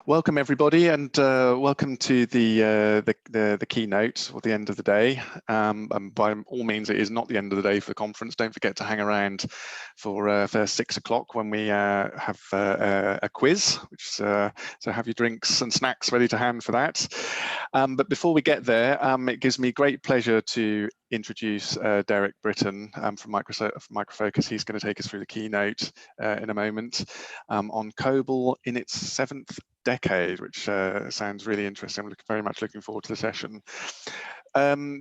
Welcome everybody, and welcome to the keynote or the end of the day. And by all means, it is not the end of the day for the conference. Don't forget to hang around for 6 o'clock when we have a quiz. So have your drinks and snacks ready to hand for that. But before we get there, it gives me great pleasure to introduce Derek Britton from Micro Focus. He's going to take us through the keynote in a moment on COBOL in its 7th decade, which sounds really interesting. I'm very much looking forward to the session.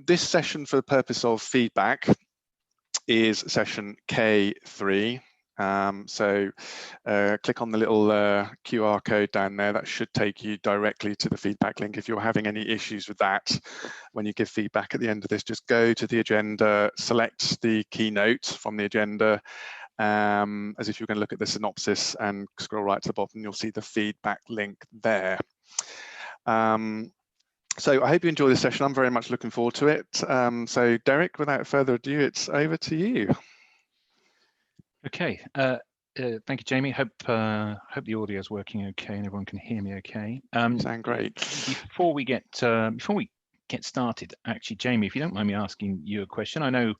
This session, for the purpose of feedback, is session K3. So click on the little QR code down there. That should take you directly to the feedback link. If you're having any issues with that, when you give feedback at the end of this, just go to the agenda, select the keynote from the agenda, as if you're going to look at the synopsis, and scroll right to the bottom, you'll see the feedback link there. So I hope you enjoy this session. I'm very much looking forward to it. So Derek, without further ado, it's over to you. Okay, thank you, Jamie. Hope the audio is working okay and everyone can hear me okay. Sound great. Before we get started, actually, Jamie, if you don't mind me asking you a question, I know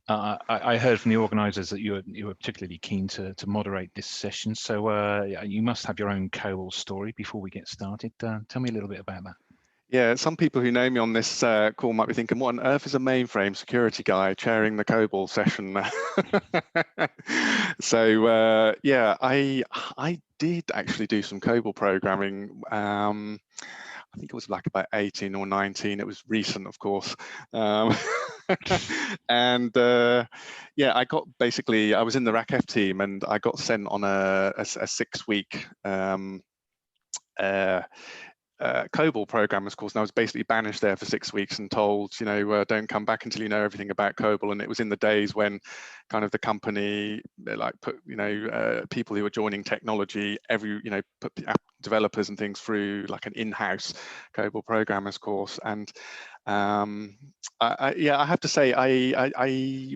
I heard from the organisers that you were particularly keen to moderate this session. So you must have your own COBOL story before we get started. Tell me a little bit about that. Yeah, some people who know me on this call might be thinking, what on earth is a mainframe security guy chairing the COBOL session? So yeah, I did actually do some COBOL programming. I think it was like about 18 or 19. It was recent, of course. And yeah, I was in the RACF team, and I got sent on a 6-week COBOL programmers course, and I was basically banished there for 6 weeks and told, don't come back until you know everything about COBOL. And it was in the days when kind of the company put people who were joining technology put the app developers and things through like an in-house COBOL programmers course. And I have to say I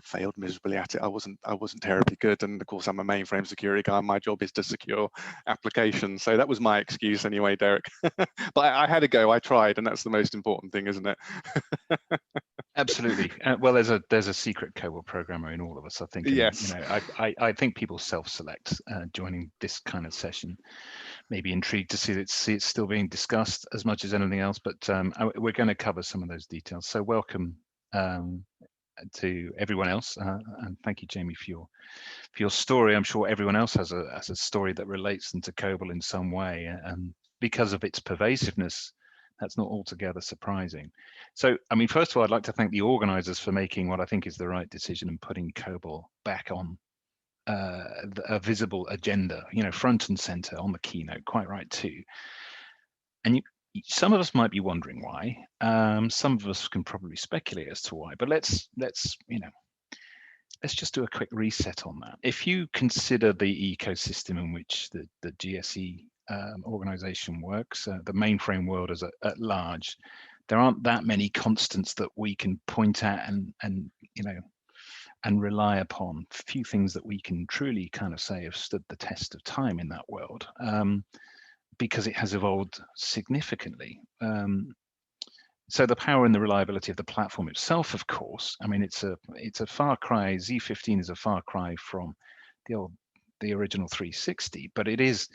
failed miserably at it. I wasn't terribly good, and of course I'm a mainframe security guy. My job is to secure applications, so that was my excuse anyway, Derek. But I had a go. I tried, and that's the most important thing, isn't it? Absolutely. Well, there's a secret COBOL programmer in all of us, I think. And, yes. I think people self-select joining this kind of session. Maybe intrigued to see it's still being discussed as much as anything else, but we're going to cover some of those details. So welcome to everyone else, and thank you, Jamie, for your story. I'm sure everyone else has a story that relates them to COBOL in some way, and because of its pervasiveness, that's not altogether surprising. So, I mean, first of all, I'd like to thank the organisers for making what I think is the right decision and putting COBOL back on a visible agenda, front and centre on the keynote. Quite right too. And some of us might be wondering why. Some of us can probably speculate as to why, but let's just do a quick reset on that. If you consider the ecosystem in which the GSE organization works, the mainframe world as at large, there aren't that many constants that we can point at and rely upon. Few things that we can truly kind of say have stood the test of time in that world. Because it has evolved significantly. So the power and the reliability of the platform itself, of course, I mean, it's a far cry. Z15 is a far cry from the original 360, but it is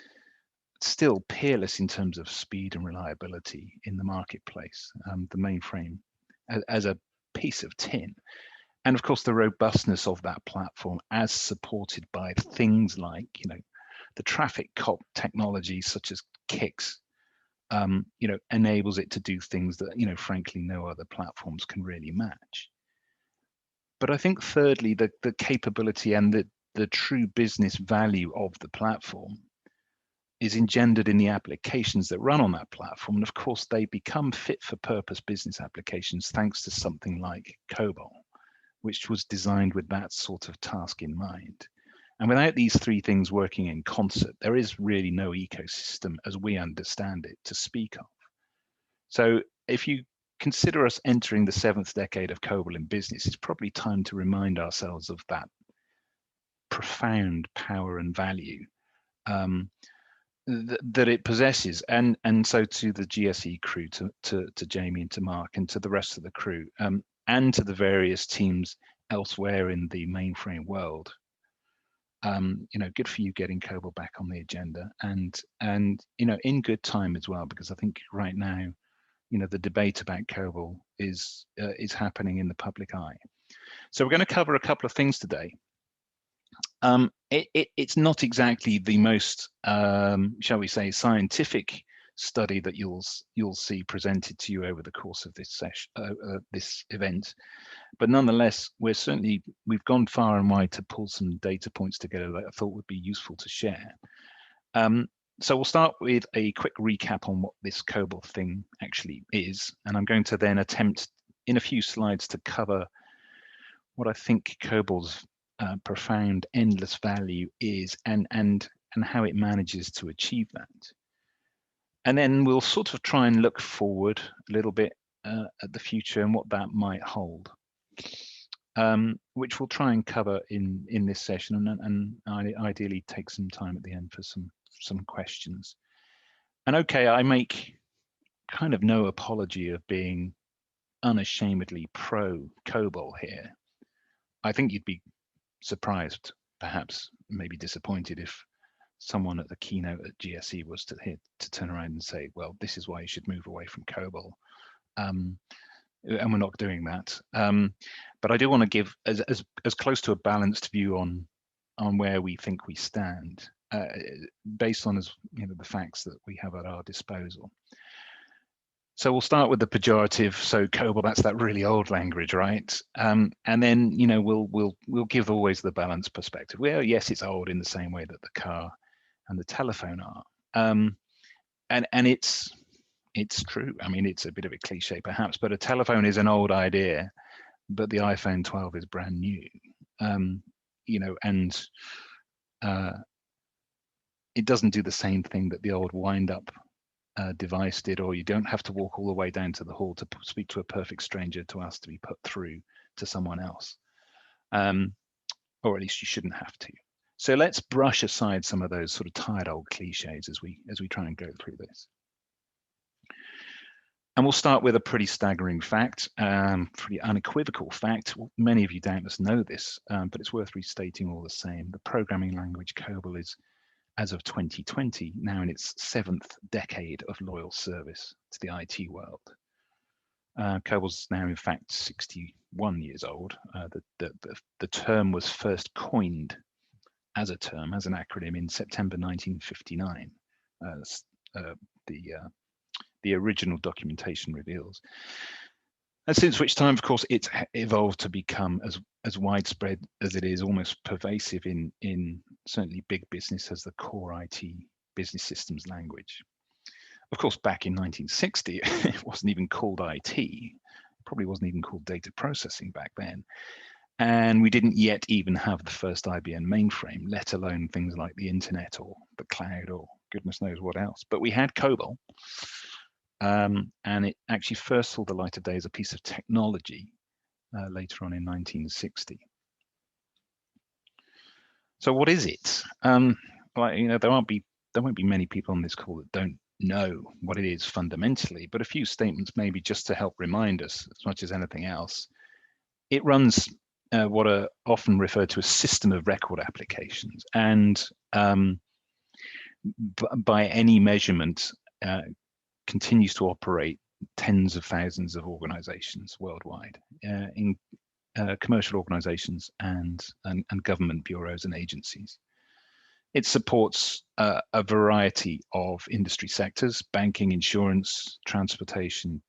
still peerless in terms of speed and reliability in the marketplace. The mainframe as a piece of tin, and of course the robustness of that platform as supported by things like the traffic cop technology such as KICS, enables it to do things that, frankly, no other platforms can really match. But I think thirdly, the capability and the true business value of the platform is engendered in the applications that run on that platform. And of course, they become fit for purpose business applications thanks to something like COBOL, which was designed with that sort of task in mind. And without these three things working in concert, there is really no ecosystem as we understand it to speak of. So if you consider us entering the 7th decade of COBOL in business, it's probably time to remind ourselves of that profound power and value. that it possesses, and so to the GSE crew, to Jamie and to Mark and to the rest of the crew, and to the various teams elsewhere in the mainframe world. Good for you getting COBOL back on the agenda, and in good time as well, because I think right now, the debate about COBOL is happening in the public eye. So we're going to cover a couple of things today. It's not exactly the most, shall we say, scientific study that you'll see presented to you over the course of this session, this event, but nonetheless, we've gone far and wide to pull some data points together that I thought would be useful to share. So we'll start with a quick recap on what this COBOL thing actually is, and I'm going to then attempt in a few slides to cover what I think COBOL's profound, endless value is, and how it manages to achieve that. And then we'll sort of try and look forward a little bit at the future and what that might hold, which we'll try and cover in this session, and ideally take some time at the end for some questions. And okay, I make kind of no apology of being unashamedly pro COBOL here. I think you'd be surprised, perhaps maybe disappointed, if someone at the keynote at GSE was to turn around and say, well, this is why you should move away from COBOL. And we're not doing that. But I do want to give as close to a balanced view on where we think we stand, based on the facts that we have at our disposal. So we'll start with the pejorative. So COBOL, that's that really old language, right? And then we'll give always the balanced perspective. Well, yes, it's old in the same way that the car and the telephone are, and it's true. I mean, it's a bit of a cliche perhaps, but a telephone is an old idea, but the iPhone 12 is brand new. And it doesn't do the same thing that the old wind-up device did, or you don't have to walk all the way down to the hall to speak to a perfect stranger to ask to be put through to someone else, or at least you shouldn't have to. So let's brush aside some of those sort of tired old cliches as we try and go through this. And we'll start with a pretty staggering fact, pretty unequivocal fact. Well, many of you doubtless know this, but it's worth restating all the same. The programming language COBOL is, as of 2020, now in its 7th decade of loyal service to the IT world. COBOL's now, in fact, 61 years old. The term was first coined as a term, as an acronym, in September 1959. The original documentation reveals. And since which time, of course, it's evolved to become as widespread as it is, almost pervasive in certainly big business, as the core IT business systems language. Of course, back in 1960, it wasn't even called IT. Probably wasn't even called data processing back then. And we didn't yet even have the first IBM mainframe, let alone things like the internet or the cloud or goodness knows what else. But we had COBOL. And it actually first saw the light of day as a piece of technology later on in 1960. So what is it? Well, there won't be many people on this call that don't know what it is fundamentally, but a few statements maybe just to help remind us, as much as anything else. It runs what are often referred to as system of record applications, and by any measurement, continues to operate tens of thousands of organizations worldwide, in commercial organizations and government bureaus and agencies. It supports a variety of industry sectors: banking, insurance, transportation,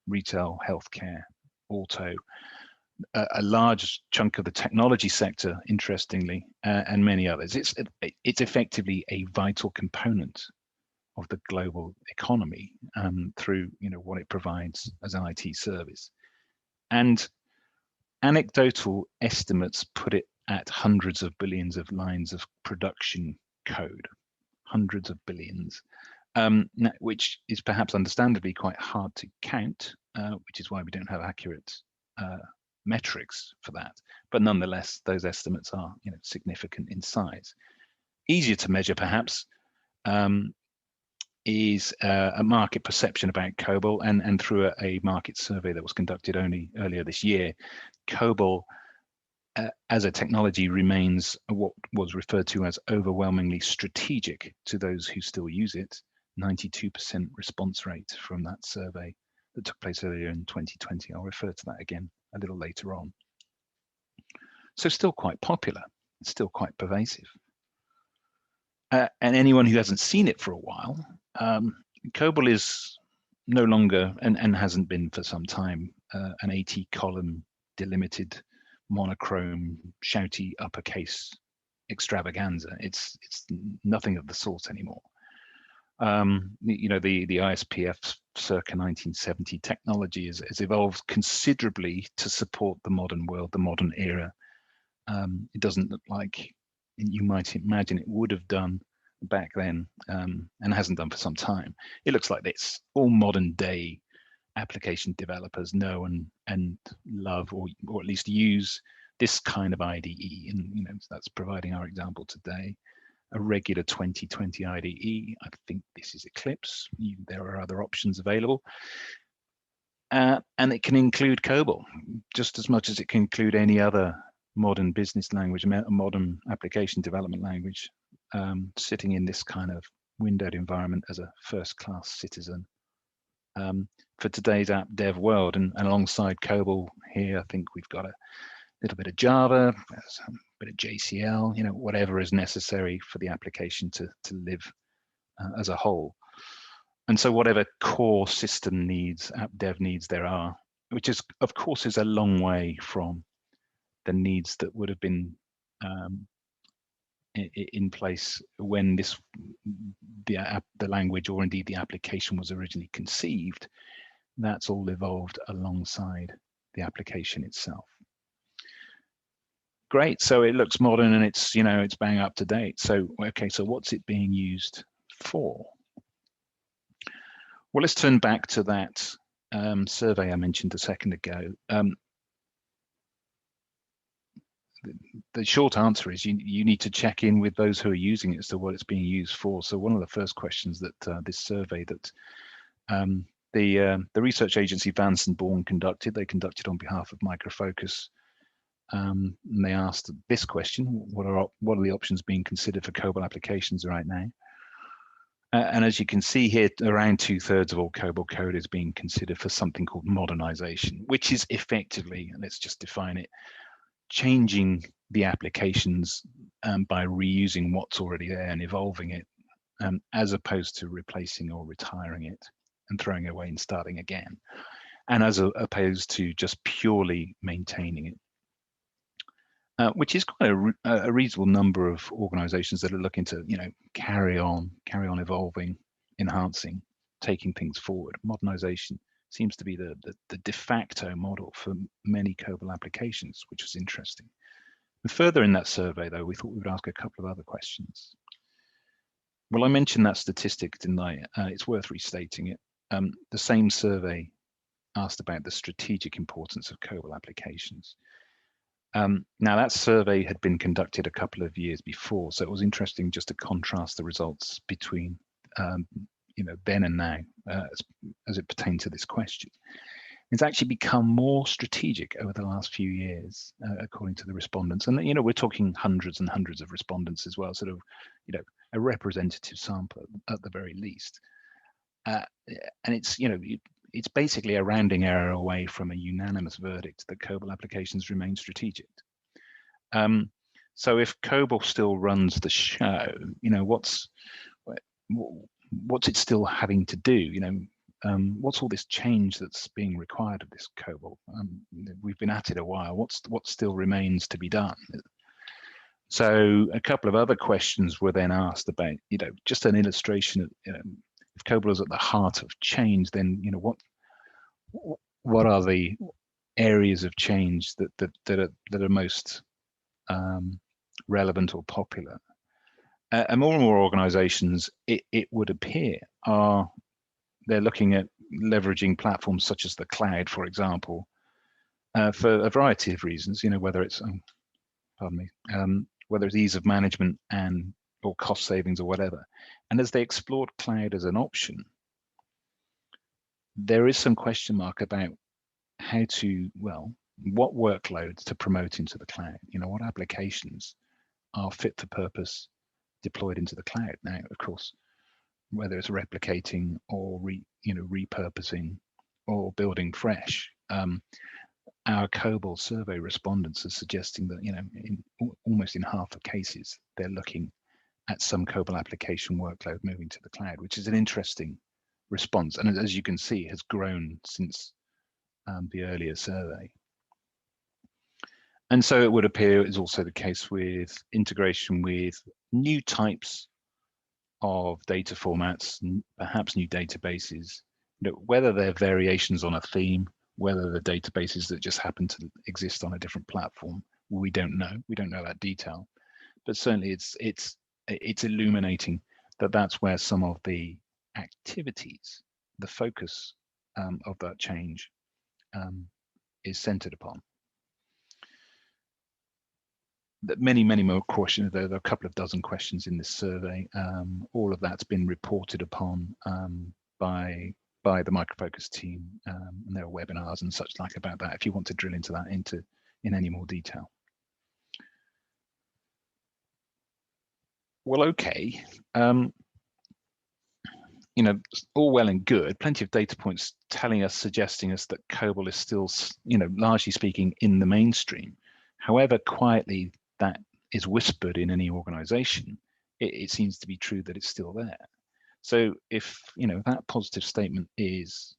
retail, healthcare, auto, a large chunk of the technology sector, interestingly, and many others. It's effectively a vital component of the global economy through what it provides as an IT service. And anecdotal estimates put it at hundreds of billions of lines of production code, hundreds of billions, which is perhaps understandably quite hard to count, which is why we don't have accurate metrics for that. But nonetheless, those estimates are significant in size. Easier to measure, perhaps, is a market perception about COBOL, and through a market survey that was conducted only earlier this year, COBOL as a technology remains what was referred to as overwhelmingly strategic to those who still use it. 92% response rate from that survey that took place earlier in 2020. I'll refer to that again a little later on. So still quite popular, it's still quite pervasive. And anyone who hasn't seen it for a while, COBOL is no longer, and hasn't been for some time, an 80-column delimited monochrome shouty uppercase extravaganza. It's nothing of the sort anymore. You know, the ISPF circa 1970 technology has evolved considerably to support the modern world, the modern era. It doesn't look like you might imagine it would have done back then, and hasn't done for some time. It looks like this. All modern day application developers know and love, or at least use this kind of IDE, and you know, that's providing our example today. A regular 2020 IDE. I think this is Eclipse. There are other options available. And it can include COBOL just as much as it can include any other modern business language, a modern application development language, sitting in this kind of windowed environment as a first-class citizen. For today's app dev world, and alongside COBOL here, I think we've got a little bit of Java, a bit of JCL, you know, whatever is necessary for the application to live as a whole. And so whatever core system needs, app dev needs there are, which is, of course, is a long way from the needs that would have been in place when the language, or indeed the application, was originally conceived. That's all evolved alongside the application itself. Great, so it looks modern and it's, you know, it's bang up to date. So, okay, so what's it being used for? Well, let's turn back to that survey I mentioned a second ago. The short answer is you need to check in with those who are using it as to what it's being used for. So one of the first questions that this survey that the research agency Vance and Bourne conducted, they conducted on behalf of Micro Focus. And they asked this question: what are the options being considered for COBOL applications right now? And as you can see here, around 2/3 of all COBOL code is being considered for something called modernization, which is effectively, and let's just define it, changing the applications by reusing what's already there and evolving it, as opposed to replacing or retiring it and throwing it away and starting again, and as opposed to just purely maintaining it. Which is quite a reasonable number of organizations that are looking to, you know, carry on evolving, enhancing, taking things forward. Modernization seems to be the de facto model for many COBOL applications, which was interesting. And further in that survey, though, we thought we would ask a couple of other questions. Well, I mentioned that statistic, didn't I? It's worth restating it. The same survey asked about the strategic importance of COBOL applications. Now that survey had been conducted a couple of years before, so it was interesting just to contrast the results between you know, then and now as it pertained to this question. It's actually become more strategic over the last few years, according to the respondents. And you know, we're talking hundreds and hundreds of respondents as well, sort of, you know, a representative sample at the very least. And it's, you know, it's basically a rounding error away from a unanimous verdict that COBOL applications remain strategic. So if COBOL still runs the show, you know, what's it still having to do? You know, what's all this change that's being required of this COBOL? We've been at it a while. What still remains to be done? So a couple of other questions were then asked about, you know, just an illustration of, you know, if COBOL is at the heart of change, then, you know, what are the areas of change that are most relevant or popular? And more organizations, it would appear, they're looking at leveraging platforms such as the cloud, for example, for a variety of reasons, you know, whether it's whether it's ease of management and or cost savings or whatever. And as they explored cloud as an option, there is some question mark about how to, well, what workloads to promote into the cloud. What applications are fit for purpose deployed into the cloud. Now, of course, whether it's replicating or repurposing or building fresh, our COBOL survey respondents are suggesting that almost in half of cases they're looking at some COBOL application workload moving to the cloud, which is an interesting response, and as you can see, has grown since the earlier survey. And so it would appear is also the case with integration with new types of data formats, perhaps new databases, whether they're variations on a theme, whether the databases that just happen to exist on a different platform, we don't know. We don't know that detail, but certainly it's illuminating that that's where some of the activities, the focus of that change is centered upon. Many more questions. There are a couple of dozen questions in this survey. All of that's been reported upon by the Microfocus team, and there are webinars and such like about that if you want to drill into that in any more detail. Well, okay. All well and good, plenty of data points suggesting us that COBOL is still, largely speaking, in the mainstream. However quietly that is whispered in any organization, it seems to be true that it's still there. So if that positive statement is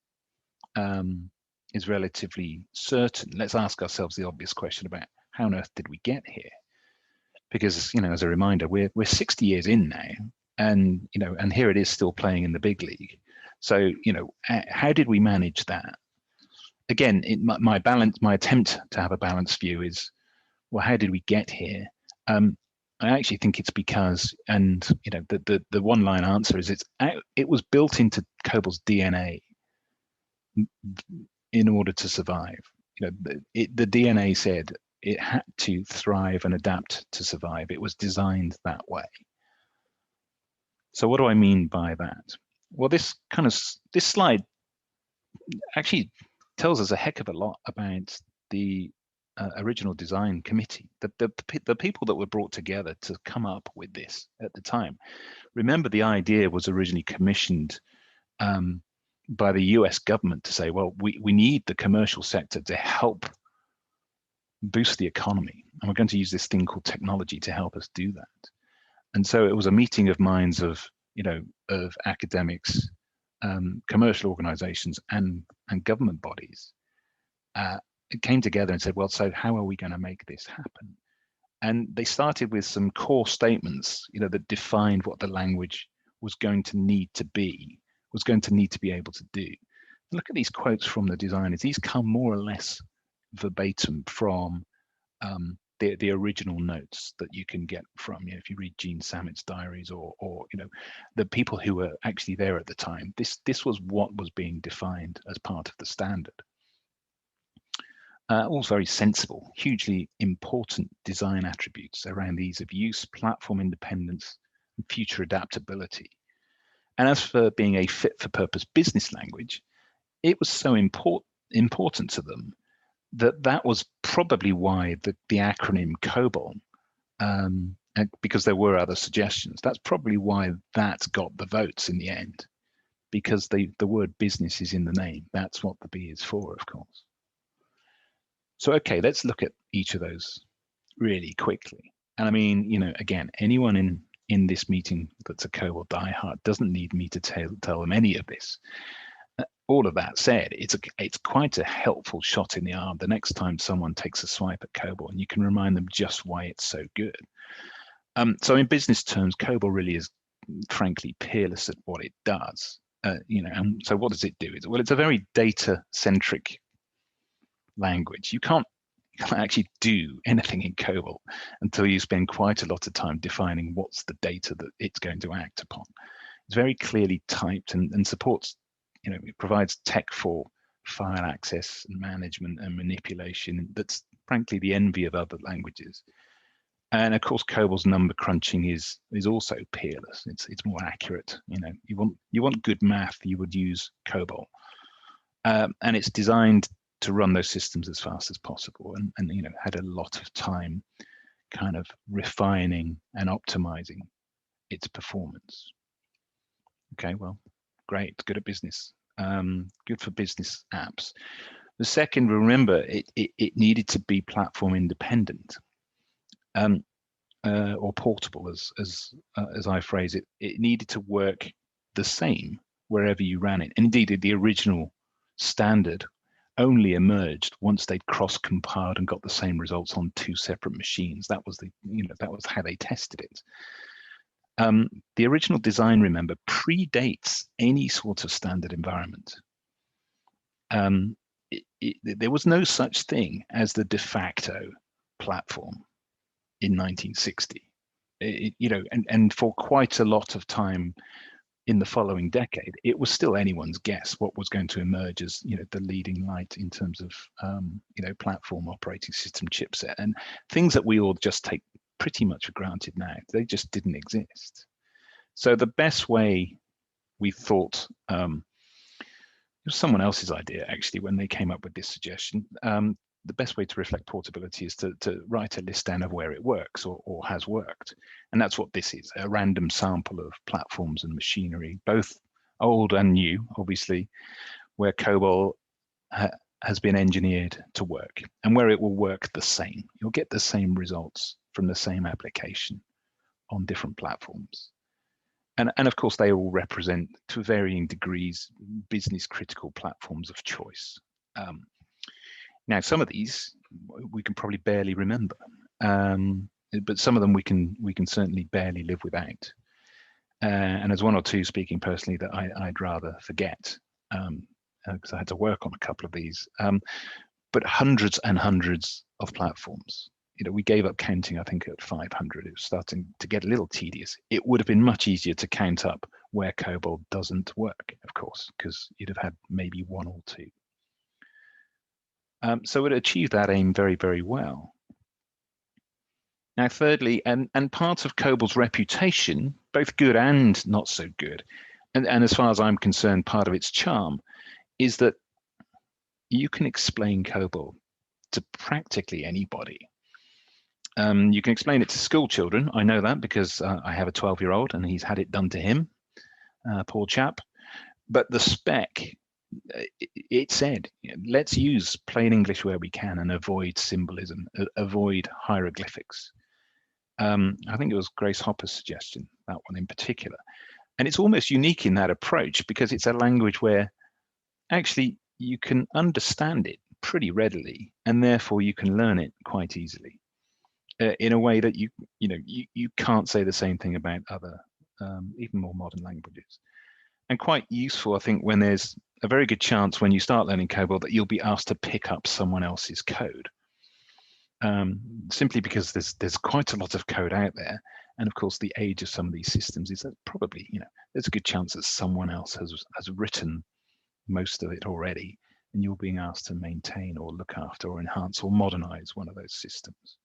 relatively certain, let's ask ourselves the obvious question about how on earth did we get here? Because as a reminder, we're 60 years in now, and and here it is still playing in the big league. So how did we manage that? Again, my attempt to have a balanced view is, well, how did we get here? I actually think it's because, and the one-line answer is it was built into COBOL's DNA in order to survive. The DNA said it had to thrive and adapt to survive. It was designed that way. So what do I mean by that? Well, this slide actually tells us a heck of a lot about the original design committee, the people that were brought together to come up with this at the time. Remember, the idea was originally commissioned by the US government to say, well, we need the commercial sector to help boost the economy, and we're going to use this thing called technology to help us do that. And so it was a meeting of minds of academics, commercial organizations, and government bodies. It came together and said, well, so how are we going to make this happen? And they started with some core statements, that defined what the language was going to need to be able to do. Look at these quotes from the designers. These come more or less verbatim from the original notes that you can get from, if you read Gene Sammett's diaries or the people who were actually there at the time. This was what was being defined as part of the standard. All very sensible, hugely important design attributes around ease of use, platform independence, and future adaptability. And as for being a fit-for-purpose business language, it was so important to them that was probably why the acronym COBOL, because there were other suggestions, that's probably why that got the votes in the end, because the word business is in the name. That's what the B is for, of course. So, okay, let's look at each of those really quickly. And I mean, again, anyone in this meeting that's a COBOL diehard doesn't need me to tell them any of this. All of that said, it's quite a helpful shot in the arm the next time someone takes a swipe at COBOL, and you can remind them just why it's so good. So in business terms, COBOL really is, frankly, peerless at what it does. And so what does it do? Well, it's a very data-centric language. You can't actually do anything in COBOL until you spend quite a lot of time defining what's the data that it's going to act upon. It's very clearly typed and supports, it provides tech for file access and management and manipulation that's frankly the envy of other languages. And of course, COBOL's number crunching is also peerless. It's more accurate. You want good math, you would use COBOL, and it's designed to run those systems as fast as possible, and had a lot of time kind of refining and optimizing its performance. Okay, well, great, good at business, good for business apps. The second, remember, it needed to be platform independent. Or portable, as I phrase it. It needed to work the same wherever you ran it. And indeed, the original standard only emerged once they'd cross-compiled and got the same results on two separate machines. That was that was how they tested it. The original design, remember, predates any sort of standard environment. There was no such thing as the de facto platform in 1960, and for quite a lot of time in the following decade, it was still anyone's guess what was going to emerge as the leading light in terms of platform operating system chipset, and things that we all just take pretty much for granted now. They just didn't exist. So the best way, we thought, it was someone else's idea actually when they came up with this suggestion. The best way to reflect portability is to write a list down of where it works or has worked. And that's what this is, a random sample of platforms and machinery, both old and new, obviously, where COBOL has been engineered to work and where it will work the same. You'll get the same results from the same application on different platforms. And of course, they all represent, to varying degrees, business critical platforms of choice. Now, some of these we can probably barely remember, but some of them we can certainly barely live without. And there's one or two, speaking personally, that I'd rather forget, because I had to work on a couple of these. But hundreds and hundreds of platforms. We gave up counting, I think, at 500. It was starting to get a little tedious. It would have been much easier to count up where COBOL doesn't work, of course, because you'd have had maybe one or two. So it achieved that aim very, very well. Now, thirdly, and part of COBOL's reputation, both good and not so good, and as far as I'm concerned, part of its charm, is that you can explain COBOL to practically anybody. You can explain it to school children. I know that because I have a 12-year-old and he's had it done to him, poor chap. But the spec, it said, let's use plain English where we can and avoid symbolism, avoid hieroglyphics. I think it was Grace Hopper's suggestion, that one in particular. And it's almost unique in that approach because it's a language where actually you can understand it pretty readily, and therefore you can learn it quite easily in a way that you can't say the same thing about other, even more modern languages. And quite useful, I think, when there's a very good chance when you start learning COBOL that you'll be asked to pick up someone else's code. Simply because there's quite a lot of code out there. And of course, the age of some of these systems is that probably, there's a good chance that someone else has written most of it already, and you're being asked to maintain or look after or enhance or modernize one of those systems.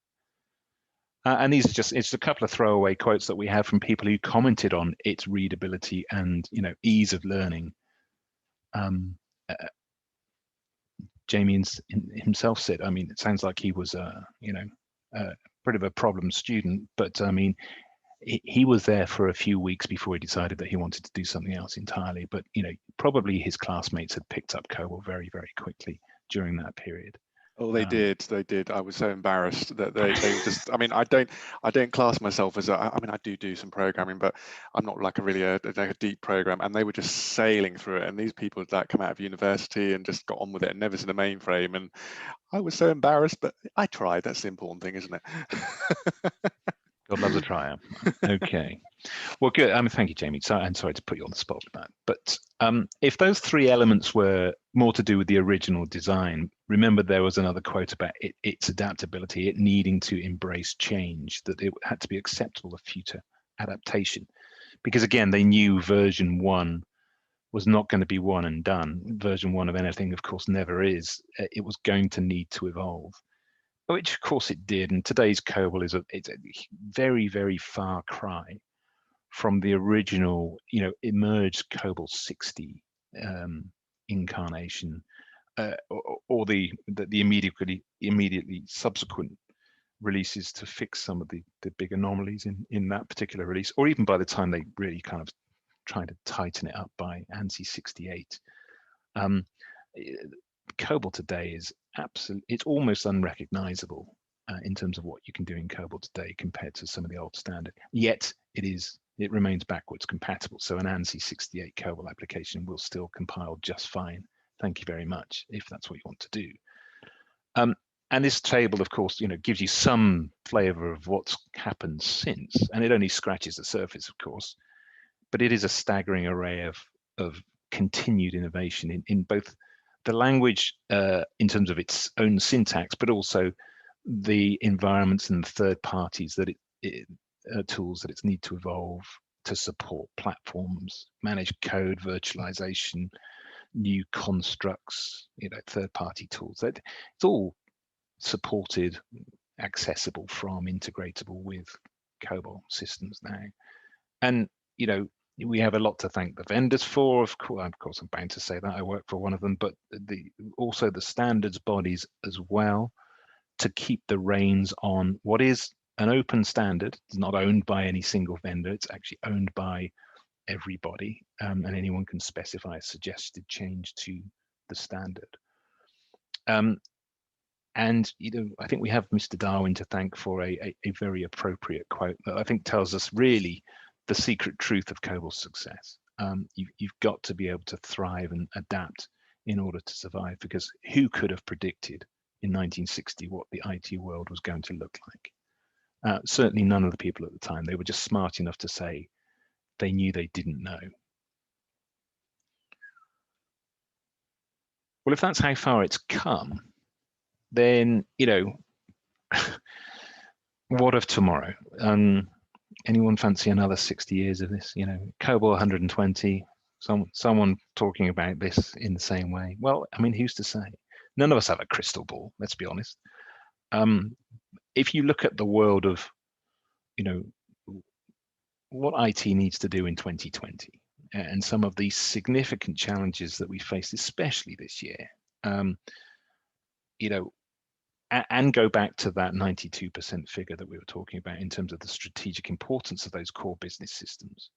And these are it's a couple of throwaway quotes that we have from people who commented on its readability and ease of learning. Jamie himself said, I mean, it sounds like he was a bit of a problem student, but I mean, he was there for a few weeks before he decided that he wanted to do something else entirely. But probably his classmates had picked up COBOL very, very quickly during that period. Oh, they did. I was so embarrassed that they just. I mean, I don't class myself as I mean, I do some programming, but I'm not like a deep program. And they were just sailing through it. And these people that come out of university and just got on with it and never seen a mainframe. And I was so embarrassed, but I tried. That's the important thing, isn't it? God loves a triumph. Okay. Well, good. I mean, thank you, Jamie. So I'm sorry to put you on the spot with that. But if those three elements were more to do with the original design, remember there was another quote about its adaptability, it needing to embrace change, that it had to be acceptable of future adaptation. Because again, they knew version 1 was not going to be one and done. Version 1 of anything, of course, never is. It was going to need to evolve. which of course it did. And today's COBOL it's a very, very far cry from the original, emerged COBOL 60 incarnation, or the immediately subsequent releases to fix some of the big anomalies in that particular release, or even by the time they really kind of tried to tighten it up by ANSI 68. COBOL today is it's almost unrecognizable in terms of what you can do in COBOL today compared to some of the old standard. Yet it remains backwards compatible. So an ANSI 68 COBOL application will still compile just fine. Thank you very much, if that's what you want to do. And this table, of course, gives you some flavor of what's happened since, and it only scratches the surface, of course, but it is a staggering array of continued innovation in both the language in terms of its own syntax, but also the environments and the third parties that tools that it's need to evolve to support platforms, manage code, virtualization, new constructs, third-party tools. That it's all supported, accessible from, integratable with COBOL systems now. And we have a lot to thank the vendors for. Of course, I'm bound to say that I work for one of them, but also the standards bodies as well, to keep the reins on what is an open standard. It's not owned by any single vendor. It's actually owned by everybody, and anyone can specify a suggested change to the standard. And I think we have Mr. Darwin to thank for a very appropriate quote that I think tells us really the secret truth of COBOL's success. You've got to be able to thrive and adapt in order to survive, because who could have predicted in 1960 what the IT world was going to look like? Certainly none of the people at the time. They were just smart enough to say they knew they didn't know. Well, if that's how far it's come, then, what of tomorrow? Anyone fancy another 60 years of this? COBOL 120, someone talking about this in the same way. Well, I mean, who's to say? None of us have a crystal ball, let's be honest. If you look at the world of, what IT needs to do in 2020, and some of these significant challenges that we faced, especially this year, and go back to that 92% figure that we were talking about in terms of the strategic importance of those core business systems.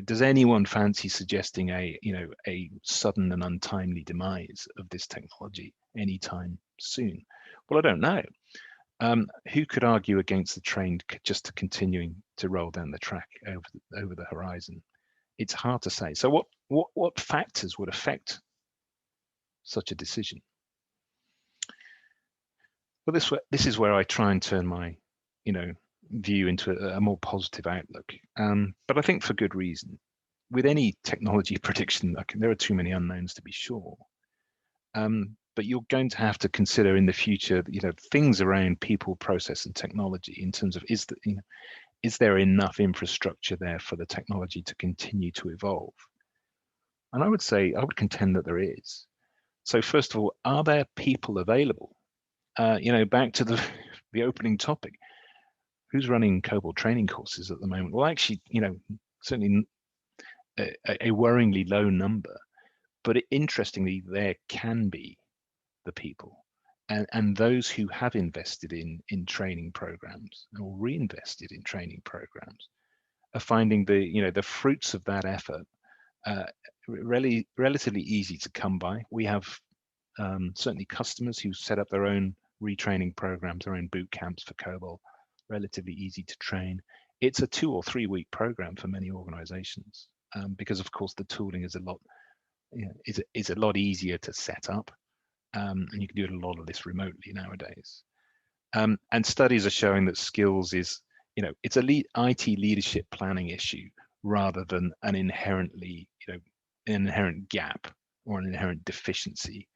Does anyone fancy suggesting a sudden and untimely demise of this technology anytime soon? Well, I don't know. Who could argue against the train just continuing to roll down the track over the horizon? It's hard to say. So what factors would affect such a decision? Well, this is where I try and turn my, view into a more positive outlook. But I think for good reason. With any technology prediction, there are too many unknowns to be sure. But you're going to have to consider in the future, things around people, process, and technology in terms of is there enough infrastructure there for the technology to continue to evolve? And I would contend that there is. So first of all, are there people available? Back to the opening topic, who's running COBOL training courses at the moment? Well, actually, certainly a worryingly low number, but interestingly, there can be the people and those who have invested in training programs or reinvested in training programs are finding the fruits of that effort really relatively easy to come by. We have certainly customers who set up their own retraining programs, their own boot camps for COBOL, relatively easy to train. It's a 2 or 3 week program for many organizations, because of course the tooling is a lot easier to set up, and you can do a lot of this remotely nowadays. And studies are showing that skills is, it's a IT leadership planning issue rather than an inherent gap or an inherent deficiency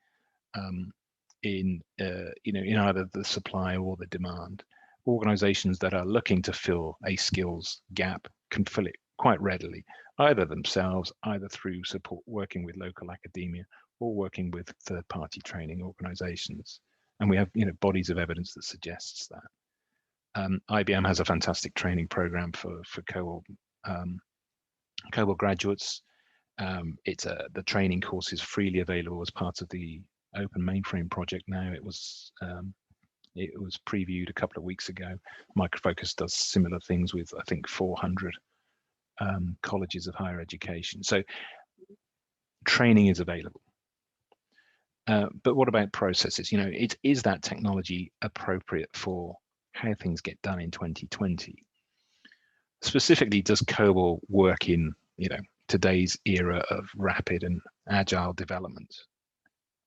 in either the supply or the demand. Organizations that are looking to fill a skills gap can fill it quite readily, either themselves, either through support working with local academia or working with third-party training organizations. and we have bodies of evidence that suggests that. IBM has a fantastic training program for COBOL COBOL graduates. The training course is freely available as part of the Open Mainframe project now. It was previewed a couple of weeks ago. Micro Focus does similar things with, I think, 400 colleges of higher education. So training is available. But what about processes? Is that technology appropriate for how things get done in 2020? Specifically, does COBOL work in today's era of rapid and agile development?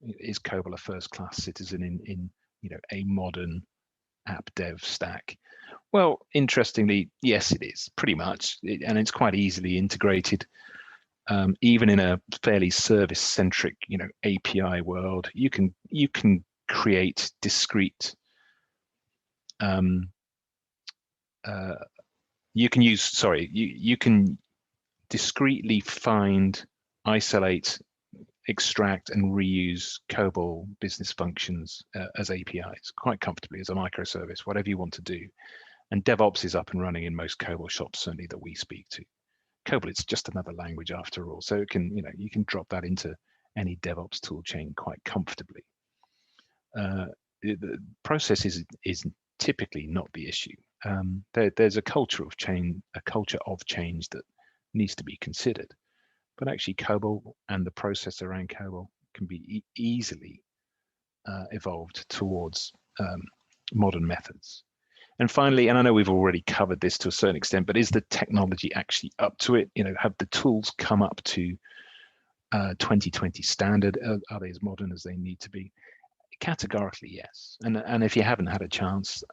Is COBOL a first-class citizen in a modern app dev stack? Well, interestingly, yes, it is pretty much, and it's quite easily integrated. Even in a fairly service-centric, API world, you can create discrete. You can discretely find, isolate, extract, and reuse COBOL business functions as APIs quite comfortably as a microservice, whatever you want to do. And DevOps is up and running in most COBOL shops, certainly that we speak to. COBOL, it's just another language after all, so it can, you can drop that into any DevOps tool chain quite comfortably. The process is typically not the issue. There's a culture of change that needs to be considered, but actually COBOL and the process around COBOL can be easily evolved towards modern methods. And finally, and I know we've already covered this to a certain extent, but is the technology actually up to it? Have the tools come up to 2020 standard? Are they as modern as they need to be? Categorically, yes. And if you haven't had a chance,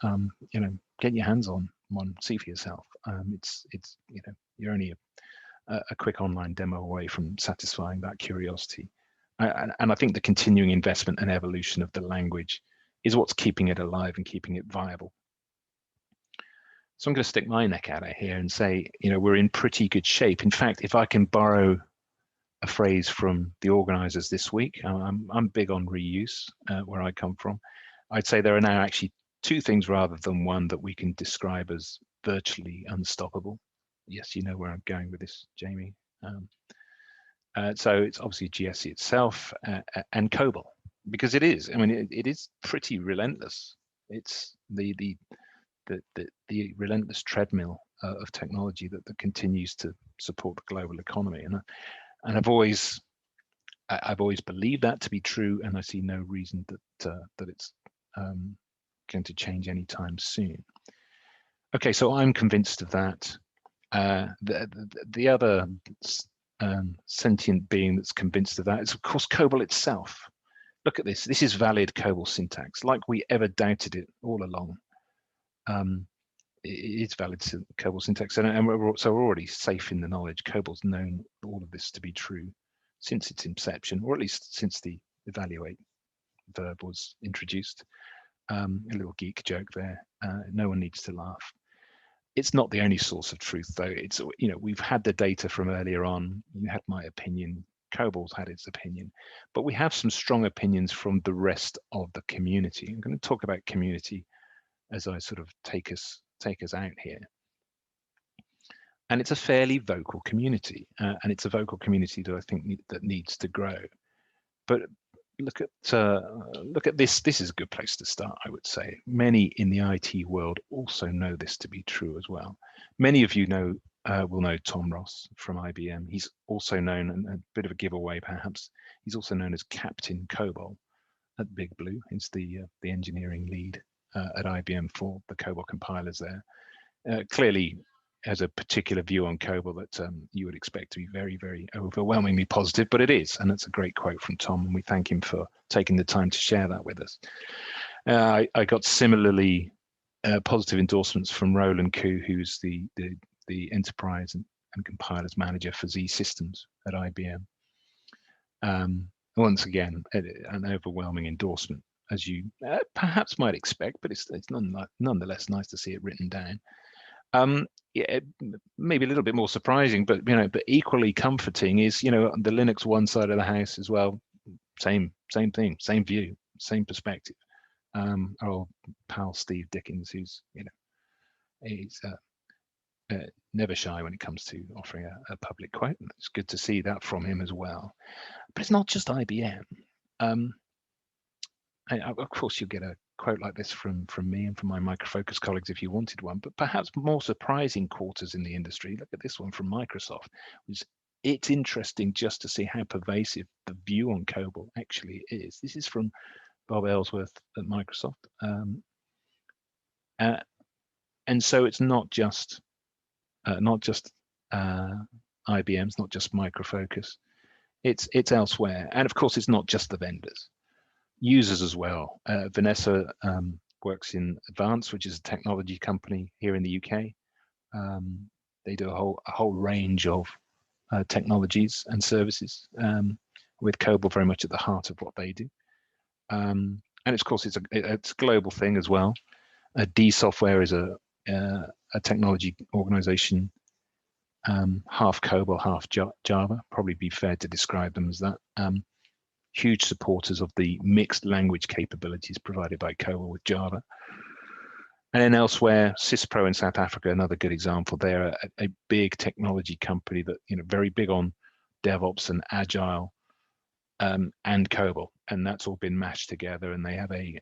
get your hands on one, see for yourself. It's you're only a quick online demo away from satisfying that curiosity. And I think the continuing investment and evolution of the language is what's keeping it alive and keeping it viable. So I'm going to stick my neck out here and say, we're in pretty good shape. In fact, if I can borrow a phrase from the organizers this week, I'm big on reuse where I come from. I'd say there are now actually two things rather than one that we can describe as virtually unstoppable. Yes, you know where I'm going with this, Jamie. So it's obviously GSE itself and COBOL, because it is. I mean, it is pretty relentless. It's the relentless treadmill of technology that continues to support the global economy, and I've always believed that to be true, and I see no reason that it's going to change anytime soon. Okay, so I'm convinced of that. The other sentient being that's convinced of that is, of course, COBOL itself. Look at this. This is valid COBOL syntax, like we ever doubted it all along. It's valid COBOL syntax, and we're already safe in the knowledge. COBOL's known all of this to be true since its inception, or at least since the evaluate verb was introduced. A little geek joke there. No one needs to laugh. It's not the only source of truth, though. It's, we've had the data from earlier on. You had my opinion. COBOL's had its opinion, but we have some strong opinions from the rest of the community. I'm going to talk about community as I sort of take us out here. And it's a fairly vocal community, and it's a vocal community that I think that needs to grow. But look at this. This is a good place to start, I would say. Many in the IT world also know this to be true as well. Many of you will know Tom Ross from IBM. He's also known, and a bit of a giveaway perhaps, he's also known as Captain COBOL at Big Blue. He's the engineering lead at IBM for the COBOL compilers there. Clearly has a particular view on COBOL that you would expect to be very, very overwhelmingly positive, but it is, and it's a great quote from Tom, and we thank him for taking the time to share that with us. I got similarly positive endorsements from Roland Koo, who's the enterprise and compilers manager for Z Systems at IBM. Once again, an overwhelming endorsement, as you perhaps might expect, but it's nonetheless nice to see it written down. Yeah, maybe a little bit more surprising, but but equally comforting is the Linux one side of the house as well. Same thing, same view, same perspective. Our old pal Steve Dickens, who's he's never shy when it comes to offering a public quote. It's good to see that from him as well. But it's not just IBM. Of course, you'll get a quote like this from me and from my Micro Focus colleagues if you wanted one, but perhaps more surprising quarters in the industry. Look at this one from Microsoft. It's interesting just to see how pervasive the view on COBOL actually is. This is from Bob Ellsworth at Microsoft. And so it's not just IBM's, not just Micro Focus. It's elsewhere, and of course, it's not just the vendors. Users as well. Vanessa works in Advance, which is a technology company here in the UK. They do a whole range of technologies and services with COBOL very much at the heart of what they do. And of course, it's a global thing as well. D Software is a technology organization, half COBOL, half Java. Probably be fair to describe them as that. Huge supporters of the mixed language capabilities provided by COBOL with Java. And then elsewhere, CISPRO in South Africa, another good example. They're a big technology company that, very big on DevOps and Agile and COBOL. And that's all been mashed together, and they have a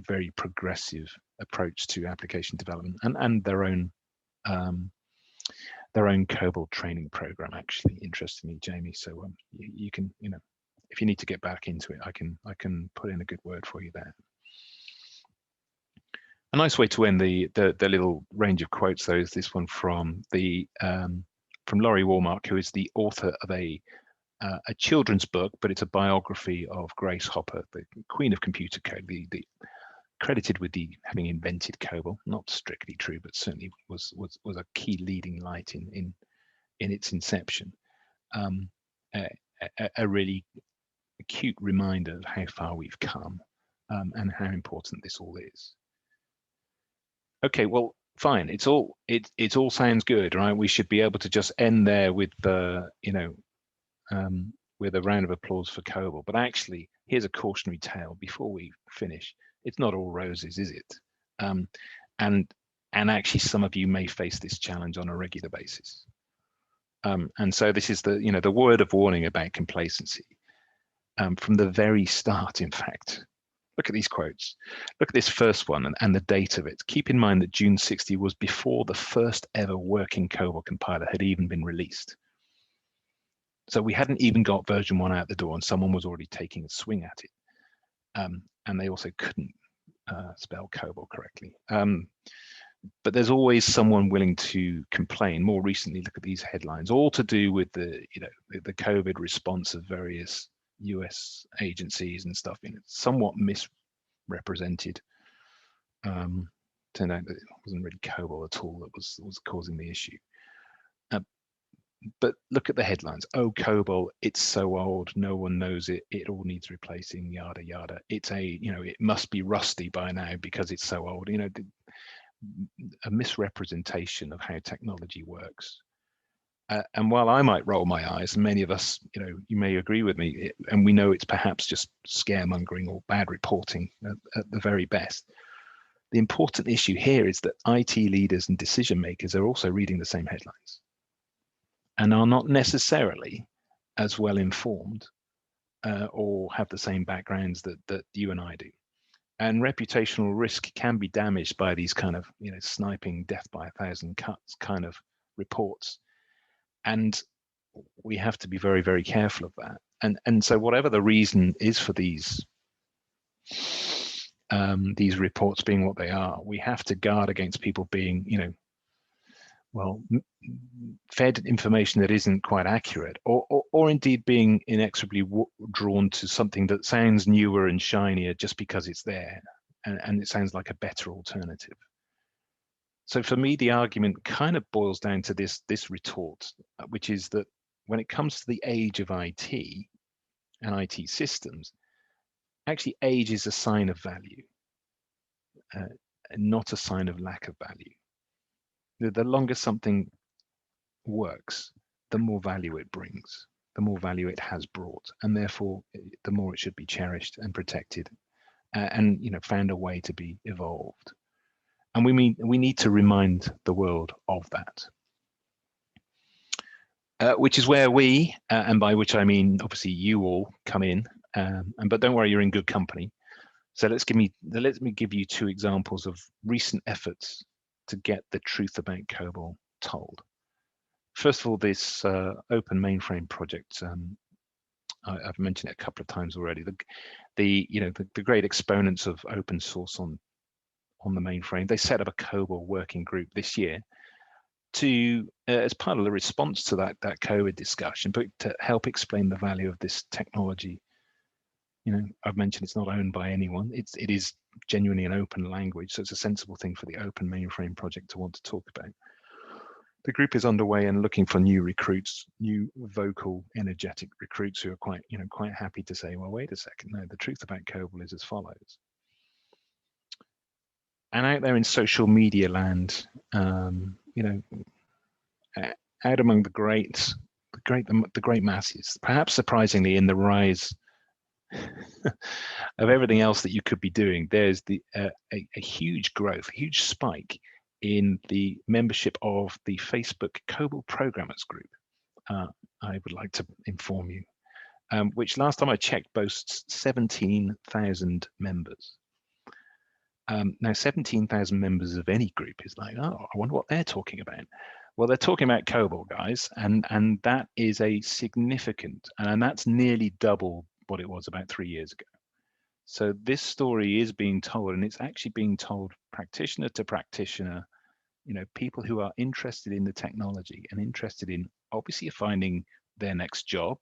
very progressive approach to application development and their own COBOL training program, actually, interestingly, Jamie. So you can, if you need to get back into it, I can put in a good word for you there. A nice way to end the little range of quotes, though, is this one from Laurie Walmark, who is the author of a children's book, but it's a biography of Grace Hopper, the queen of computer code, the credited with having invented COBOL. Not strictly true, but certainly was a key leading light in its inception. A really acute reminder of how far we've come and how important this all is. Okay, well, fine. It all sounds good, right? We should be able to just end there with with a round of applause for COBOL. But actually, here's a cautionary tale before we finish. It's not all roses, is it? And actually, some of you may face this challenge on a regular basis. And so this is the word of warning about complacency. From the very start, in fact. Look at these quotes. Look at this first one and the date of it. Keep in mind that June 60 was before the first ever working COBOL compiler had even been released. So we hadn't even got version 1 out the door, and someone was already taking a swing at it. And they also couldn't spell COBOL correctly. But there's always someone willing to complain. More recently, look at these headlines, all to do with the COVID response of various US agencies and stuff, somewhat misrepresented. Turned out that it wasn't really COBOL at all that was causing the issue. But look at the headlines. Oh, COBOL, it's so old, no one knows it. It all needs replacing, yada yada. It's it must be rusty by now because it's so old. A misrepresentation of how technology works. And while I might roll my eyes, and many of us, you may agree with me, and we know it's perhaps just scaremongering or bad reporting at the very best. The important issue here is that IT leaders and decision makers are also reading the same headlines and are not necessarily as well informed or have the same backgrounds that you and I do. And reputational risk can be damaged by these kind of, sniping death by 1,000 cuts kind of reports. And we have to be very, very careful of that. And so whatever the reason is for these reports being what they are, we have to guard against people being, fed information that isn't quite accurate, or indeed being inexorably drawn to something that sounds newer and shinier just because it's there, and it sounds like a better alternative. So for me, the argument kind of boils down to this retort, which is that when it comes to the age of IT and IT systems, actually age is a sign of value, and not a sign of lack of value. The longer something works, the more value it brings, the more value it has brought, and therefore the more it should be cherished and protected and found a way to be evolved. And we need to remind the world of that. Which is where we, and by which I mean obviously you all, come in. But don't worry, you're in good company. So let me give you two examples of recent efforts to get the truth about COBOL told. First of all, this open mainframe project. I've mentioned it a couple of times already. The great exponents of open source on the mainframe. They set up a COBOL working group this year to, as part of the response to that COVID discussion, but to help explain the value of this technology. I've mentioned it's not owned by anyone. It is genuinely an open language, so it's a sensible thing for the open mainframe project to want to talk about. The group is underway and looking for new recruits, new vocal, energetic recruits who are quite happy to say, well, wait a second, no, the truth about COBOL is as follows. And out there in social media land, out among the great masses, perhaps surprisingly, in the rise of everything else that you could be doing, there's a huge growth, a huge spike in the membership of the Facebook COBOL Programmers group. I would like to inform you, which last time I checked boasts 17,000 members. Now, 17,000 members of any group is like, oh, I wonder what they're talking about. Well, they're talking about COBOL, guys, and that is a significant, and that's nearly double what it was about 3 years ago. So this story is being told, and it's actually being told practitioner to practitioner, people who are interested in the technology and interested in obviously finding their next job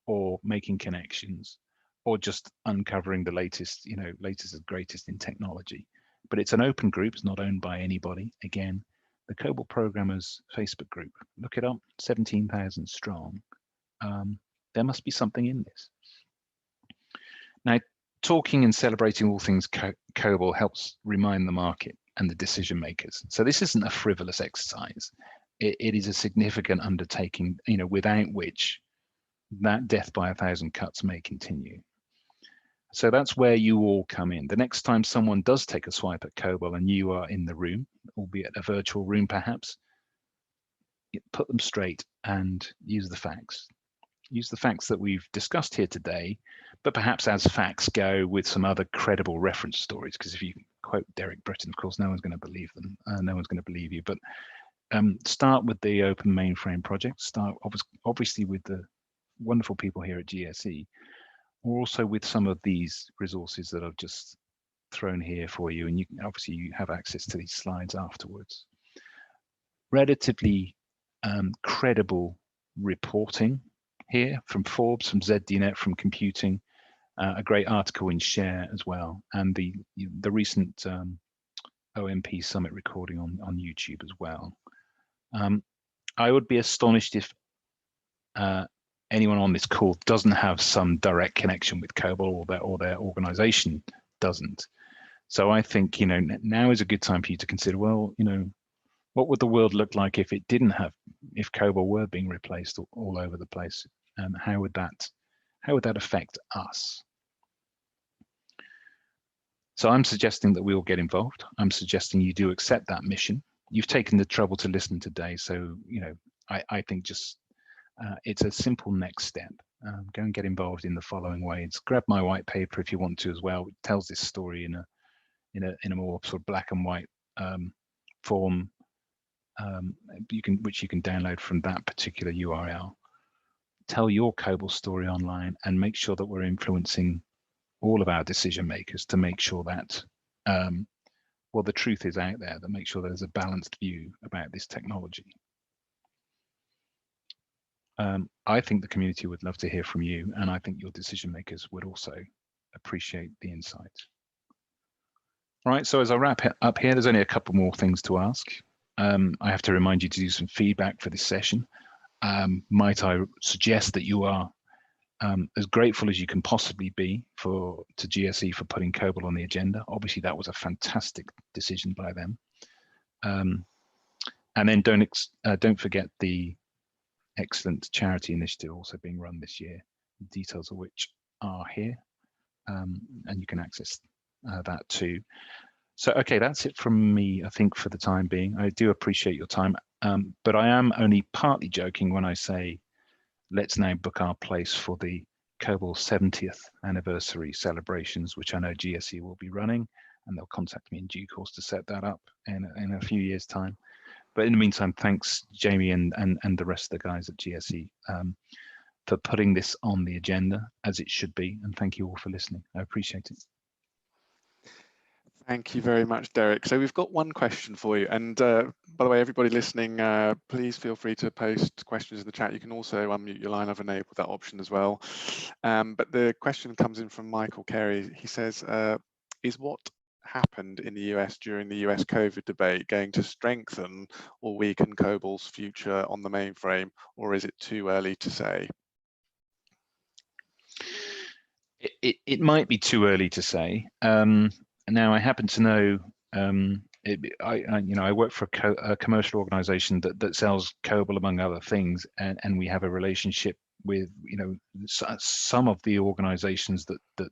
or making connections or just uncovering the latest and greatest in technology. But it's an open group, it's not owned by anybody. Again, the COBOL Programmers Facebook group, look it up, 17,000 strong. There must be something in this. Now, talking and celebrating all things COBOL helps remind the market and the decision makers. So this isn't a frivolous exercise. It is a significant undertaking, without which that death by 1,000 cuts may continue. So that's where you all come in. The next time someone does take a swipe at COBOL and you are in the room, albeit a virtual room perhaps, put them straight and use the facts. Use the facts that we've discussed here today, but perhaps as facts go with some other credible reference stories, because if you quote Derek Britton, of course, no one's going to believe them. No one's going to believe you. But start with the Open Mainframe project. Start obviously with the wonderful people here at GSE, or also with some of these resources that I've just thrown here for you. And you have access to these slides afterwards. Relatively credible reporting here from Forbes, from ZDNet, from Computing, a great article in Share as well, and the recent OMP Summit recording on YouTube as well. I would be astonished if anyone on this call doesn't have some direct connection with COBOL, or their organization doesn't. So I think now is a good time for you to consider, well, what would the world look like if if COBOL were being replaced all over the place? And how would that affect us? So I'm suggesting that we all get involved. I'm suggesting you do accept that mission. You've taken the trouble to listen today, so I think just it's a simple next step. Go and get involved in the following ways. Grab my white paper if you want to as well. It tells this story in a more sort of black and white form, which you can download from that particular URL. Tell your COBOL story online and make sure that we're influencing all of our decision makers to make sure that the truth is out there, that make sure there's a balanced view about this technology. I think the community would love to hear from you, and I think your decision makers would also appreciate the insight. All right, so as I wrap it up here, there's only a couple more things to ask. I have to remind you to do some feedback for this session. Might I suggest that you are as grateful as you can possibly be to GSE for putting COBOL on the agenda. Obviously, that was a fantastic decision by them. And then don't forget the excellent charity initiative also being run this year, details of which are here, and you can access that too. So, okay, that's it from me, I think, for the time being. I do appreciate your time, but I am only partly joking when I say, let's now book our place for the COBOL 70th anniversary celebrations, which I know GSE will be running, and they'll contact me in due course to set that up in a few years' time. But in the meantime, thanks, Jamie, and the rest of the guys at GSE for putting this on the agenda, as it should be, and thank you all for listening. I appreciate it. Thank you very much, Derek. So we've got one question for you. And by the way, everybody listening, please feel free to post questions in the chat. You can also unmute your line. I've enabled that option as well. But the question comes in from Michael Carey. He says, is what happened in the US during the US COVID debate going to strengthen or weaken COBOL's future on the mainframe, or is it too early to say? It might be too early to say. Now, I happen to know I work for a commercial organization that sells COBOL among other things, and we have a relationship with some of the organizations that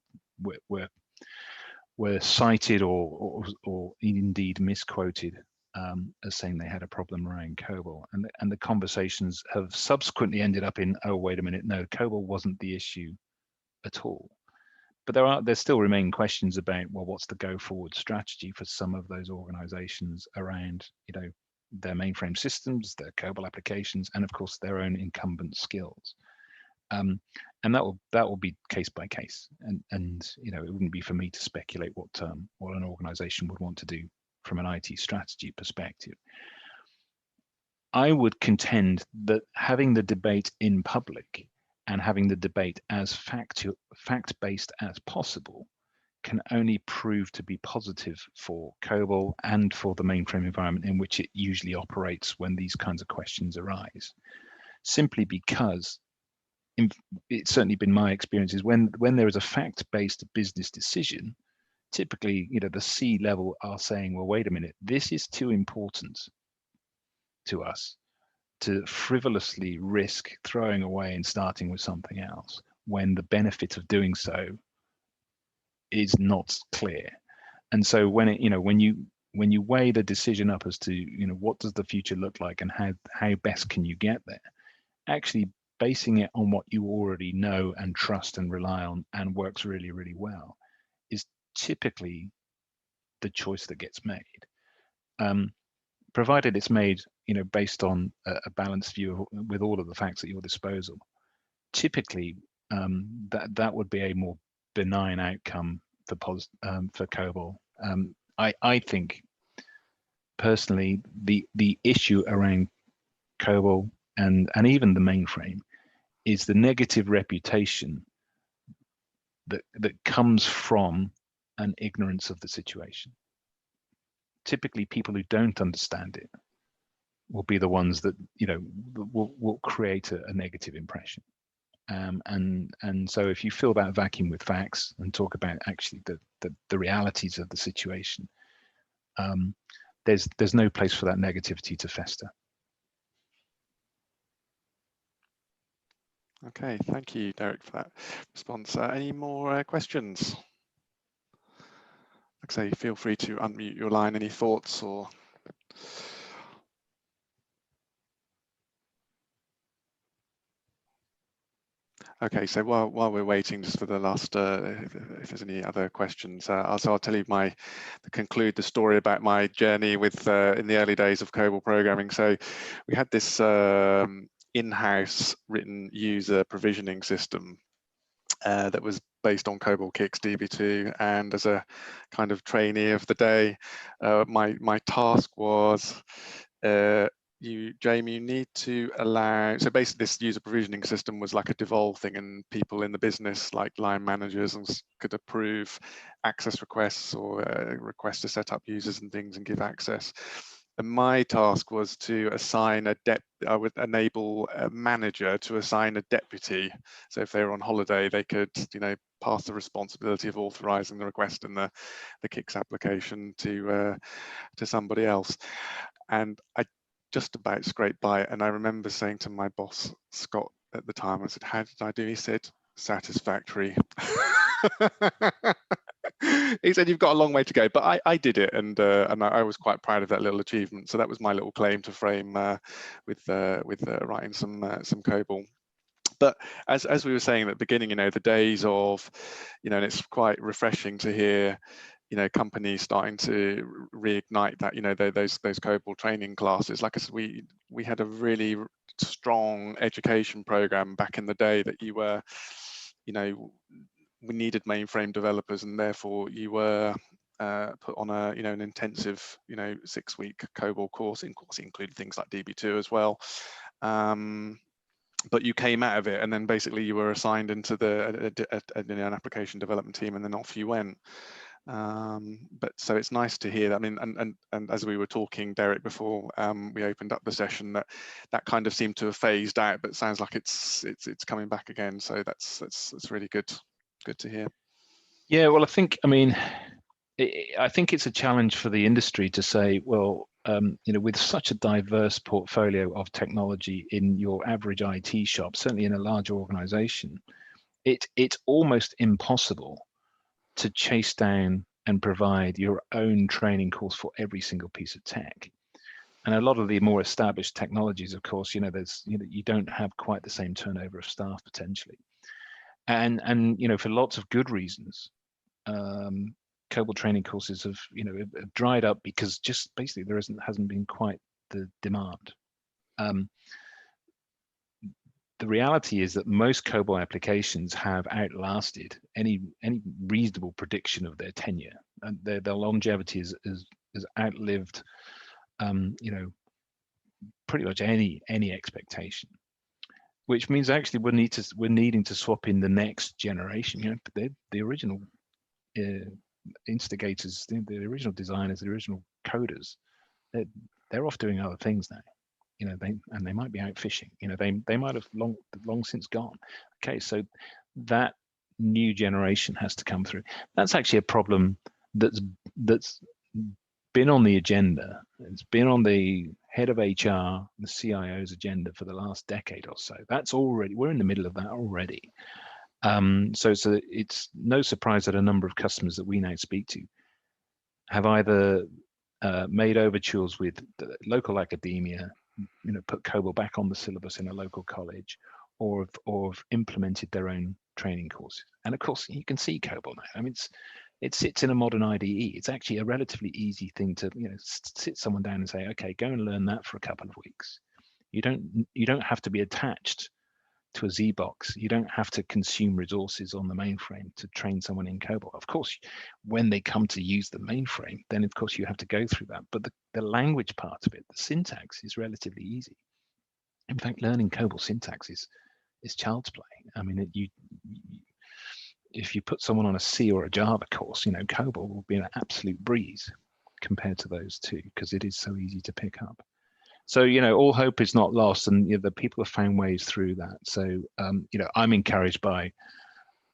were cited or indeed misquoted as saying they had a problem around COBOL, and the conversations have subsequently ended up in, oh, wait a minute, no, COBOL wasn't the issue at all. But there still remain questions about, well, what's the go forward strategy for some of those organizations around, their mainframe systems, their COBOL applications, and of course their own incumbent skills. And that will be case by case. And it wouldn't be for me to speculate what an organization would want to do from an IT strategy perspective. I would contend that having the debate in public and having the debate as fact-based as possible can only prove to be positive for COBOL and for the mainframe environment in which it usually operates when these kinds of questions arise. Simply because it's certainly been my experience is when there is a fact-based business decision, typically, the C-level are saying, well, wait a minute, this is too important to us to frivolously risk throwing away and starting with something else when the benefit of doing so is not clear. And so when you weigh the decision up as to what does the future look like and how best can you get there, actually basing it on what you already know and trust and rely on and works really, really well is typically the choice that gets made. Provided it's made, based on a balanced view with all of the facts at your disposal, typically that would be a more benign outcome for COBOL. I think personally the issue around COBOL and even the mainframe is the negative reputation that comes from an ignorance of the situation. Typically, people who don't understand it will be the ones that will create a negative impression. And so if you fill that vacuum with facts and talk about actually the realities of the situation, there's no place for that negativity to fester. Okay, thank you, Derek, for that response. Any more questions? Like I say, feel free to unmute your line. Any thoughts or? Okay, so while we're waiting just for the last, if there's any other questions, I'll tell you conclude the story about my journey with in the early days of COBOL programming. So we had this in-house written user provisioning system that was based on COBOL Kix DB2, and as a kind of trainee of the day, my task was Jamie, you need to allow, so basically this user provisioning system was like a devolve thing, and people in the business, like line managers, could approve access requests or requests to set up users and things and give access. And my task was to assign I would enable a manager to assign a deputy. So if they were on holiday, they could, pass the responsibility of authorizing the request in the Kix application to somebody else. And I just about scraped by it. And I remember saying to my boss, Scott, at the time, I said, how did I do? He said, satisfactory. He said, you've got a long way to go, but I did it, and I was quite proud of that little achievement. So that was my little claim to fame with writing some COBOL. But as we were saying at the beginning, the days of, and it's quite refreshing to hear, companies starting to reignite that, those COBOL training classes. Like I said, we had a really strong education program back in the day that you were, we needed mainframe developers, and therefore you were put on an intensive 6-week COBOL course. Of course, it included things like DB2 as well. But you came out of it, and then basically you were assigned into an application development team, and then off you went. But so it's nice to hear that. I mean, and as we were talking, Derek, before we opened up the session, that kind of seemed to have phased out, but it sounds like it's coming back again. So that's really good to hear. Yeah, well, I think it's a challenge for the industry to say, well, with such a diverse portfolio of technology in your average IT shop, certainly in a large organization, it's almost impossible to chase down and provide your own training course for every single piece of tech. And a lot of the more established technologies, of course, you don't have quite the same turnover of staff potentially. And for lots of good reasons, COBOL training courses have dried up because just basically there hasn't been quite the demand. The reality is that most COBOL applications have outlasted any reasonable prediction of their tenure, and their longevity is outlived pretty much any expectation. Which means actually we're needing to swap in the next generation. The original instigators, the original designers, the original coders, they're off doing other things now. They might be out fishing. They might have long since gone. Okay, so that new generation has to come through. That's actually a problem that's been on the agenda. It's been on the head of HR, the CIO's agenda for the last decade or so. We're in the middle of that already. So it's no surprise that a number of customers that we now speak to have either made overtures with the local academia, put COBOL back on the syllabus in a local college, or have implemented their own training courses. And of course, you can see COBOL now. I mean, it sits in a modern IDE. It's actually a relatively easy thing to sit someone down and say, okay, go and learn that for a couple of weeks. You don't have to be attached to a ZBox. You don't have to consume resources on the mainframe to train someone in COBOL. Of course, when they come to use the mainframe, then of course you have to go through that. But the language part of it, the syntax, is relatively easy. In fact, learning COBOL syntax is child's play. I mean, if you put someone on a C or a Java course, COBOL will be an absolute breeze compared to those two, because it is so easy to pick up. So, all hope is not lost, and the people have found ways through that. So, I'm encouraged by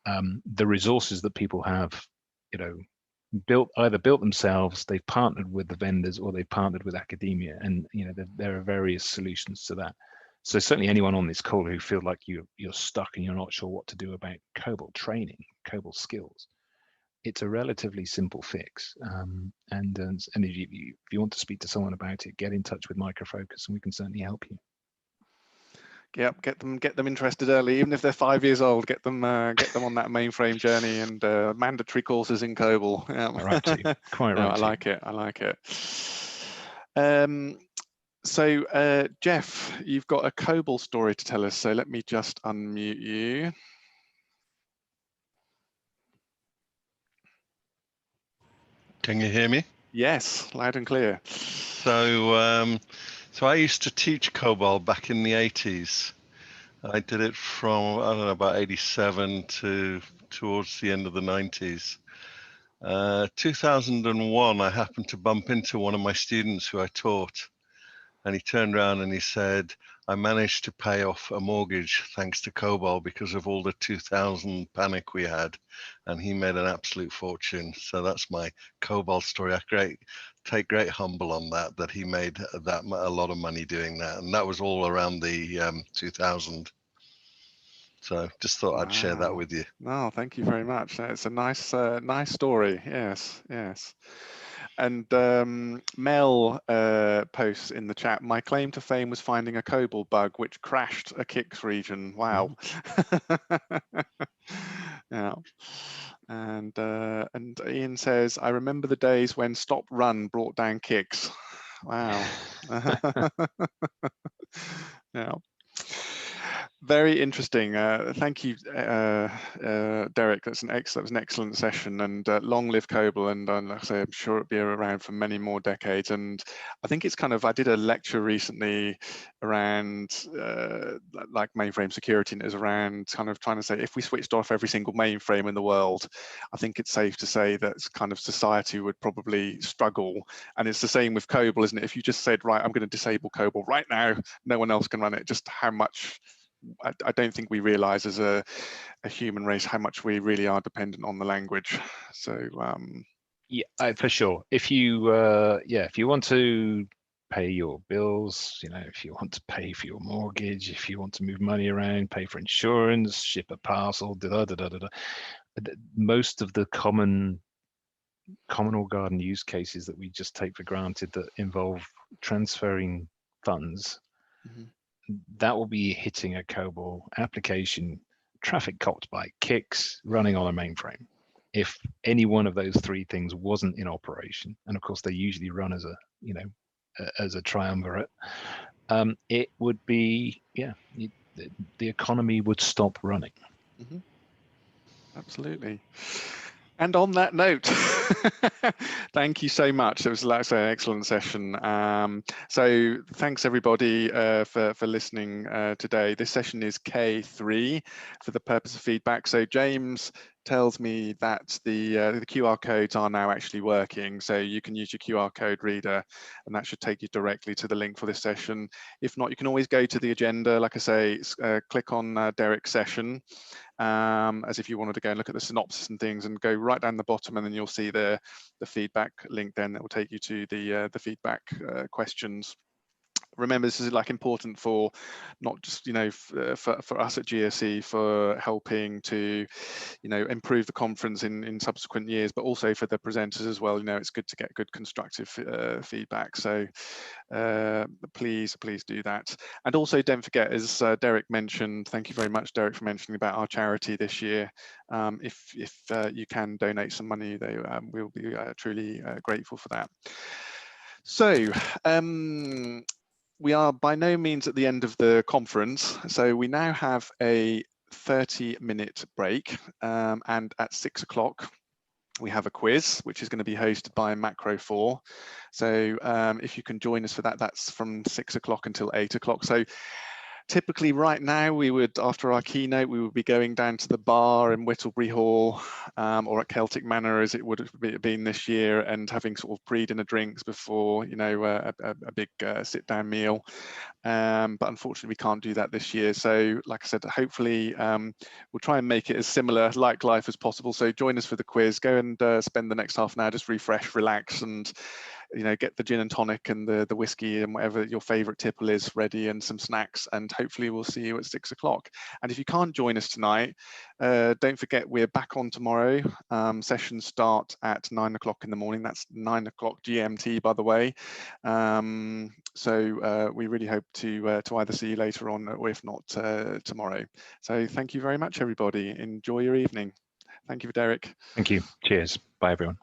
the resources that people have, either built themselves, they've partnered with the vendors, or they've partnered with academia, and there are various solutions to that. So certainly anyone on this call who feel like you're stuck and you're not sure what to do about COBOL training, COBOL skills, it's a relatively simple fix. And if you want to speak to someone about it, get in touch with Microfocus, and we can certainly help you. Yep, get them interested early, even if they're 5 years old. Get them on that mainframe journey, and mandatory courses in COBOL. Yeah. Quite right. I like it. So Jeff, you've got a COBOL story to tell us. So let me just unmute you. Can you hear me? Yes, loud and clear. So I used to teach COBOL back in the 80s. I did it from, I don't know, about 87 to towards the end of the 90s. 2001, I happened to bump into one of my students who I taught, and he turned around and he said, I managed to pay off a mortgage thanks to COBOL because of all the 2000 panic we had, and he made an absolute fortune. So that's my COBOL story. I take great humble on that he made a lot of money doing that, and that was all around the 2000. So just thought I'd share that Wow. with you. No, thank you very much. It's a nice, nice story. Yes, yes. And Mel posts in the chat, my claim to fame was finding a COBOL bug which crashed a Kix region. Wow. Yeah. And Ian says, I remember the days when stop run brought down Kix. Wow. Yeah. Very interesting. Thank you, Derek. That was an excellent session, and long live COBOL. And like I say, I'm sure it'll be around for many more decades. And I think it's kind of, I did a lecture recently around like mainframe security, and it was around kind of trying to say, if we switched off every single mainframe in the world, I think it's safe to say that kind of society would probably struggle. And it's the same with COBOL, isn't it? If you just said, right, I'm going to disable COBOL right now, no one else can run it, just how much I don't think we realize as a human race how much we really are dependent on the language. So yeah, for sure. If you if you want to pay your bills, if you want to pay for your mortgage, if you want to move money around, pay for insurance, ship a parcel, most of the common or garden use cases that we just take for granted that involve transferring funds, that will be hitting a COBOL application, traffic copped by Kix, running on a mainframe. If any one of those three things wasn't in operation, and of course they usually run as a triumvirate, it would be, the economy would stop running. Absolutely. And on that note, thank you so much. It was, like I say, an excellent session. So thanks everybody for listening today. This session is K3 for the purpose of feedback. So James tells me that the QR codes are now actually working. So you can use your QR code reader and that should take you directly to the link for this session. If not, you can always go to the agenda. Like I say, click on Derek's session. As if you wanted to go and look at the synopsis and things, and go right down the bottom, and then you'll see the feedback link. Then that will take you to the feedback questions. Remember, this is like important for not just for us at GSE for helping to improve the conference in subsequent years, but also for the presenters as well. It's good to get good constructive feedback. So please do that. And also don't forget, as Derek mentioned, thank you very much, Derek, for mentioning about our charity this year. If you can donate some money, we'll be truly grateful for that. So we are by no means at the end of the conference. So we now have a 30-minute break, and at 6 o'clock we have a quiz which is going to be hosted by Macro 4. So if you can join us for that, that's from 6 o'clock until 8 o'clock. So typically right now we would, after our keynote, we would be going down to the bar in Whittlebury Hall or at Celtic Manor as it would have been this year, and having sort of pre-dinner drinks before a big sit-down meal. But unfortunately we can't do that this year. So like I said, hopefully we'll try and make it as similar like life as possible. So join us for the quiz, go and spend the next half an hour, just refresh, relax, and get the gin and tonic and the whiskey and whatever your favorite tipple is ready, and some snacks, and hopefully we'll see you at 6 o'clock. And if you can't join us tonight, don't forget we're back on tomorrow. Sessions start at 9 o'clock in the morning. That's 9 o'clock GMT, by the way. So we really hope to either see you later on, or if not tomorrow. So thank you very much, everybody. Enjoy your evening. Thank you, Derek. Thank you. Cheers. Bye, everyone.